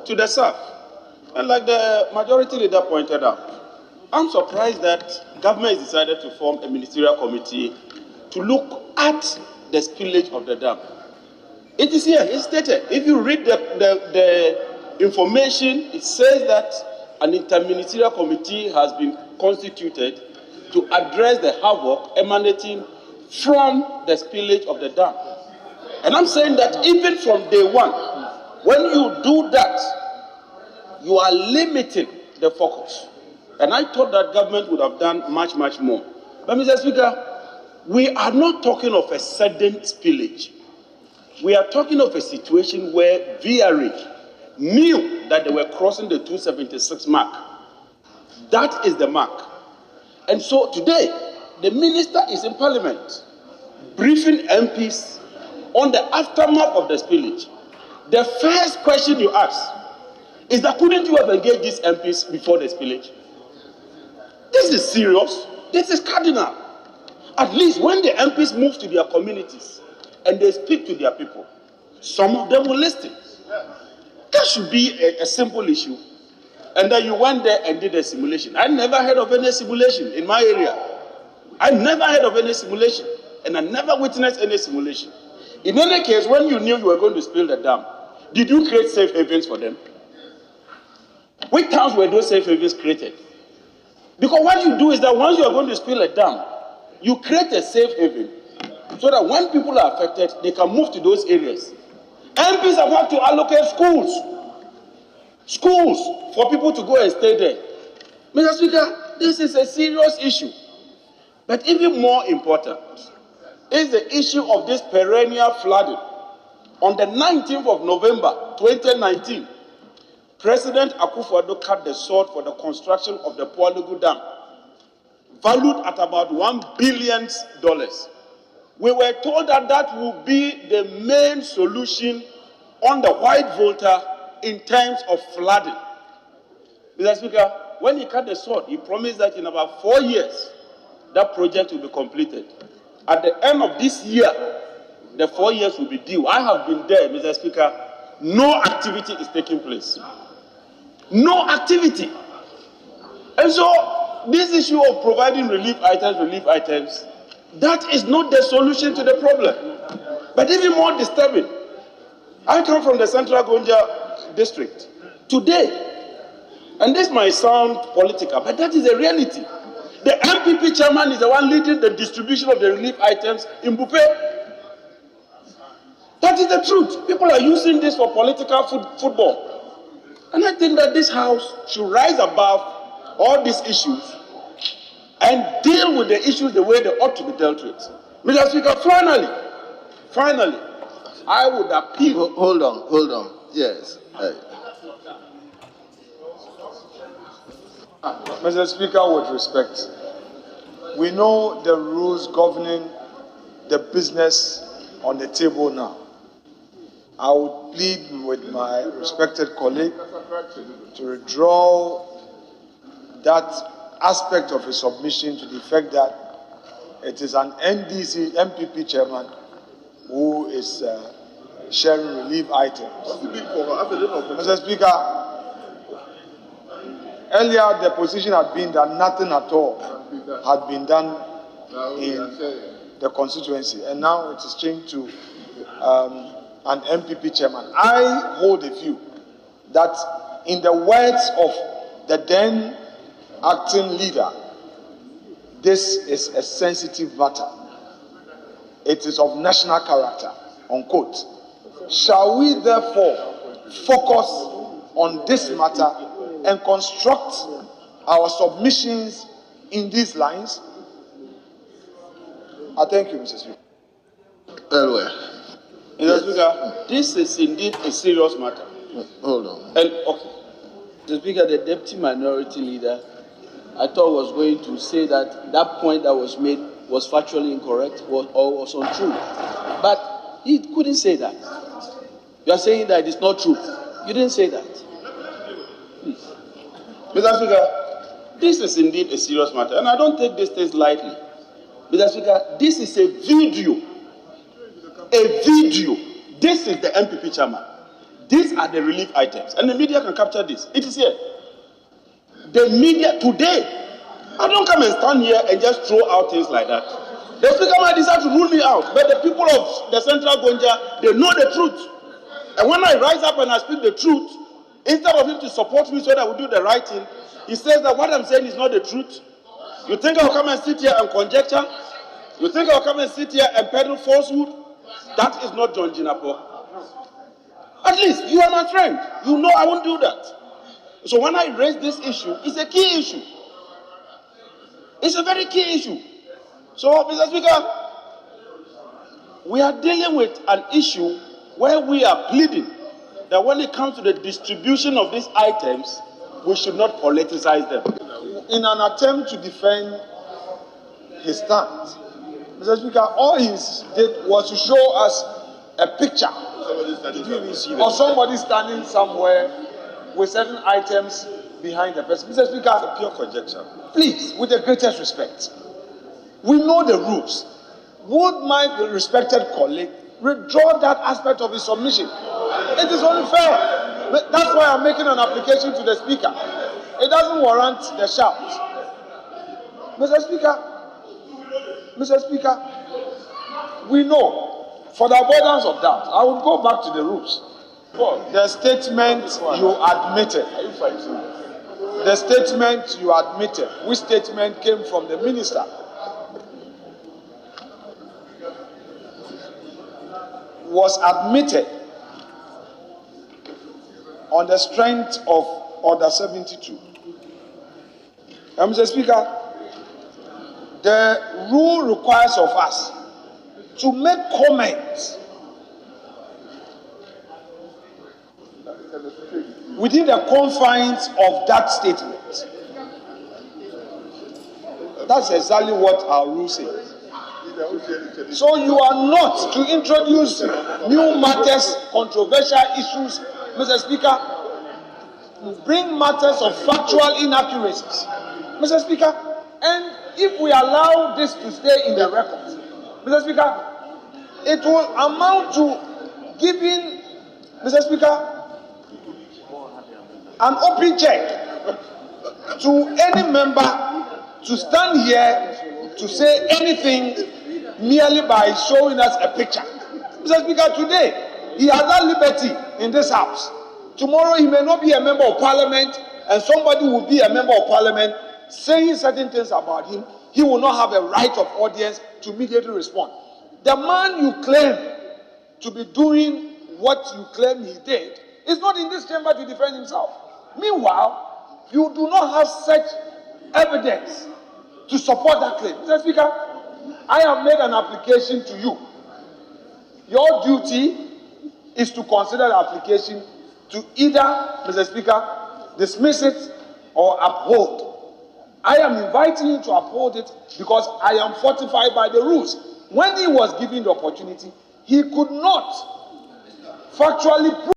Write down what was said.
to the south. And like the majority leader pointed out, I'm surprised that government has decided to form a ministerial committee to look at the spillage of the dam. It is here, it's stated. If you read the information, it says that an interministerial committee has been constituted to address the havoc emanating from the spillage of the dam. And I'm saying that even from day one, when you do that, you are limiting the focus. And I thought that government would have done much, much more. But Mr. Speaker, we are not talking of a sudden spillage. We are talking of a situation where VRA knew that they were crossing the 276 mark. That is the mark. And so today, the minister is in parliament, briefing MPs on the aftermath of the spillage. The first question you ask is that couldn't you have engaged these MPs before the spillage? This is serious. This is cardinal. At least when the MPs move to their communities and they speak to their people, some of them will listen. That should be a simple issue. And then you went there and did a simulation. I never heard of any simulation in my area. I never heard of any simulation. And I never witnessed any simulation. In any case, when you knew you were going to spill the dam, did you create safe havens for them? Which towns were those safe havens created? Because what you do is that once you are going to spill a dam, you create a safe haven so that when people are affected, they can move to those areas. MPs have had to allocate schools for people to go and stay there. Mr. Speaker, this is a serious issue. But even more important is the issue of this perennial flooding. On the 19th of November 2019, President Akufo-Addo cut the sword for the construction of the Poalugu Dam, valued at about $1 billion. We were told that that would be the main solution on the White Volta in terms of flooding. Mr. Speaker, when he cut the sword, he promised that in about 4 years, that project will be completed. At the end of this year, the 4 years will be due. I have been there, Mr. Speaker. No activity is taking place. No activity. And so, this issue of providing relief items, that is not the solution to the problem. But even more disturbing, I come from the Central Gonja district today, and this might sound political, but that is a reality. The MPP chairman is the one leading the distribution of the relief items in Bupe. That is the truth. People are using this for political football. And I think that this House should rise above all these issues and deal with the issues the way they ought to be dealt with. Mr. Speaker, finally, I would appeal. Hold on. Yes. Mr. Speaker, with respect, we know the rules governing the business on the table now. I would plead with my respected colleague to withdraw that aspect of his submission to the effect that it is an NDC MPP chairman who is sharing relief items. Mr. Speaker, earlier the position had been that nothing at all had been done in the constituency, and now it is changed to an MPP chairman. I hold a view that, in the words of the then acting leader, this is a sensitive matter. It is of national character, unquote. Shall we therefore focus on this matter and construct our submissions in these lines? I thank you, Mr. Speaker. Very well. Mr. Speaker, this is indeed a serious matter. Hold on. And, okay. Mr. Speaker, the deputy minority leader, I thought was going to say that that point that was made was factually incorrect or was untrue. But he couldn't say that. You are saying that it's not true. You didn't say that. Please. Mr. Speaker, this is indeed a serious matter, and I don't take these things lightly. Mr. Speaker, this is a video. A video. This is the MPP chairman. These are the relief items, and the media can capture this. It is here. The media today, I don't come and stand here and just throw out things like that. The speaker might decide to rule me out, but the people of the Central Gonja, they know the truth. And when I rise up and I speak the truth, instead of him to support me so that we do the right thing, he says that what I'm saying is not the truth. You think I'll come and sit here and conjecture? You think I'll come and sit here and peddle falsehood? That is not John Jinapor. At least you are my friend. You know I won't do that. So when I raise this issue, it's a key issue. It's a very key issue. So, Mr. Speaker, we are dealing with an issue where we are pleading that when it comes to the distribution of these items, we should not politicize them. In an attempt to defend his stance, Mr. Speaker, all he did was to show us a picture of somebody standing somewhere with certain items behind the person. Mr. Speaker, it's a pure conjecture. Please, with the greatest respect, we know the rules. Would my respected colleague withdraw that aspect of his submission? It is only fair. That's why I'm making an application to the Speaker. It doesn't warrant the shout. Mr. Speaker, we know, for the avoidance of doubt, I will go back to the rules. The statement you admitted. The statement you admitted. Which statement came from the minister? Was admitted on the strength of Order 72. Mr. Speaker, the rule requires of us to make comments within the confines of that statement. That's exactly what our rule says. So you are not to introduce new matters, controversial issues, Mr. Speaker, bring matters of factual inaccuracies, Mr. Speaker, and if we allow this to stay in the records, Mr. Speaker, it will amount to giving, Mr. Speaker, an open check to any member to stand here to say anything merely by showing us a picture. Mr. Speaker, today he has that liberty in this house. Tomorrow he may not be a member of parliament and somebody will be a member of parliament saying certain things about him. He will not have a right of audience to immediately respond. The man you claim to be doing what you claim he did is not in this chamber to defend himself. Meanwhile, you do not have such evidence to support that claim. Mr. Speaker, I have made an application to you. Your duty is to consider the application to either, Mr. Speaker, dismiss it or uphold. I am inviting you to uphold it because I am fortified by the rules. When he was given the opportunity, he could not factually prove